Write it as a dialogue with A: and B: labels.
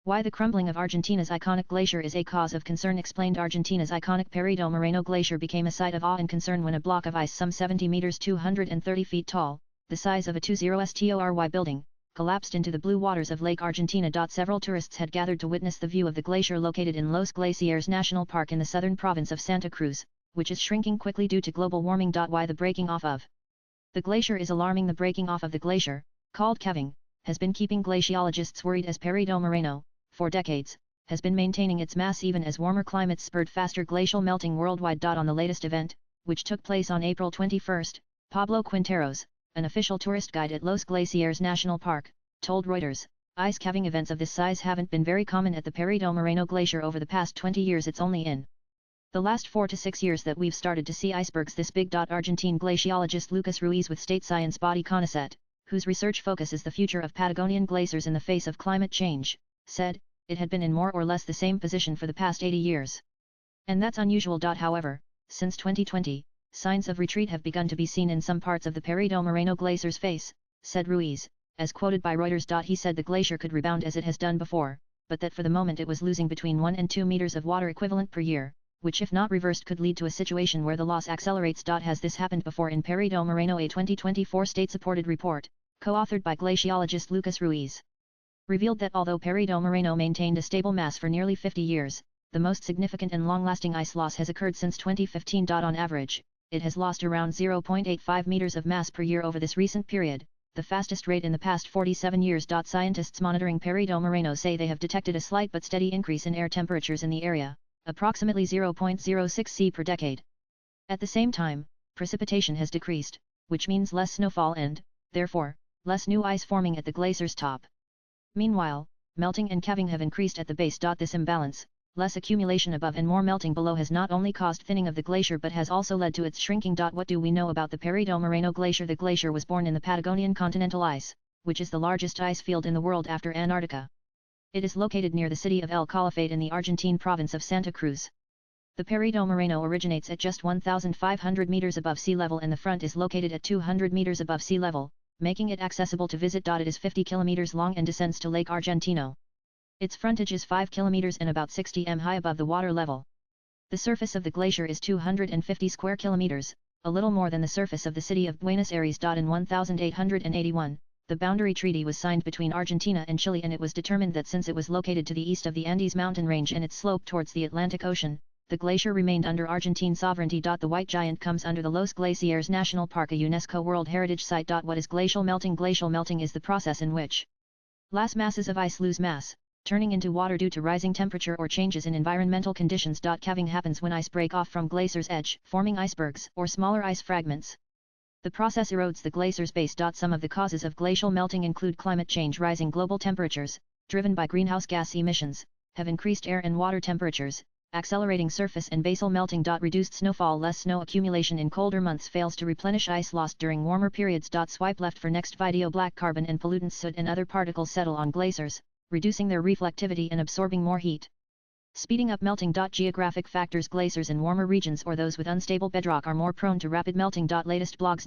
A: Why the crumbling of Argentina's iconic glacier is a cause of concern explained. Argentina's iconic Perito Moreno Glacier became a sight of awe and concern when a block of ice some 70 meters 230 feet tall, the size of a 20-story building, collapsed into the blue waters of Lake Argentina. Several tourists had gathered to witness the view of the glacier located in Los Glaciers National Park in the southern province of Santa Cruz, which is shrinking quickly due to global warming. Why the breaking off of the glacier is alarming. The breaking off of the glacier, called calving, has been keeping glaciologists worried as Perito Moreno, for decades, has been maintaining its mass even as warmer climates spurred faster glacial melting worldwide. On the latest event, which took place on April 21, Pablo Quinteros, an official tourist guide at Los Glaciers National Park, told Reuters, ice calving events of this size haven't been very common at the Perito Moreno Glacier over the past 20 years. It's only in the last 4 to 6 years that we've started to see icebergs this big. Argentine glaciologist Lucas Ruiz with state science body CONICET, whose research focuses the future of Patagonian glaciers in the face of climate change, said, it had been in more or less the same position for the past 80 years. And that's unusual. However, since 2020, signs of retreat have begun to be seen in some parts of the Perito Moreno Glacier's face, said Ruiz, as quoted by Reuters. He said the glacier could rebound as it has done before, but that for the moment it was losing between 1 and 2 meters of water equivalent per year, which if not reversed could lead to a situation where the loss accelerates. Has this happened before in Perito Moreno? A 2024 state-supported report, co-authored by glaciologist Lucas Ruiz, revealed that although Perito Moreno maintained a stable mass for nearly 50 years, the most significant and long-lasting ice loss has occurred since 2015. On average, it has lost around 0.85 meters of mass per year over this recent period, the fastest rate in the past 47 years. Scientists monitoring Perito Moreno say they have detected a slight but steady increase in air temperatures in the area, approximately 0.06 C per decade. At the same time, precipitation has decreased, which means less snowfall and, therefore, less new ice forming at the glacier's top. Meanwhile, melting and calving have increased at the base. This imbalance, less accumulation above and more melting below, has not only caused thinning of the glacier but has also led to its shrinking. What do we know about the Perito Moreno Glacier? The glacier was born in the Patagonian continental ice, which is the largest ice field in the world after Antarctica. It is located near the city of El Calafate in the Argentine province of Santa Cruz. The Perito Moreno originates at just 1,500 meters above sea level and the front is located at 200 meters above sea level, making it accessible to visit. It is 50 kilometers long and descends to Lake Argentino. Its frontage is 5 kilometers and about 60 m high above the water level. The surface of the glacier is 250 square kilometers, a little more than the surface of the city of Buenos Aires. In 1881, the boundary treaty was signed between Argentina and Chile, and it was determined that since it was located to the east of the Andes mountain range and its slope towards the Atlantic Ocean, the glacier remained under Argentine sovereignty. The white giant comes under the Los Glaciers National Park, a UNESCO World Heritage Site. What is glacial melting? Glacial melting is the process in which mass masses of ice lose mass, turning into water due to rising temperature or changes in environmental conditions. Calving happens when ice break off from glacier's edge, forming icebergs or smaller ice fragments. The process erodes the glacier's base. Some of the causes of glacial melting include climate change. Rising global temperatures, driven by greenhouse gas emissions, have increased air and water temperatures, accelerating surface and basal melting. Reduced snowfall. Less snow accumulation in colder months fails to replenish ice lost during warmer periods. Swipe left for next video. Black carbon and pollutants, soot and other particles settle on glaciers, reducing their reflectivity and absorbing more heat, speeding up melting. Geographic factors. Glaciers in warmer regions or those with unstable bedrock are more prone to rapid melting. Latest blogs.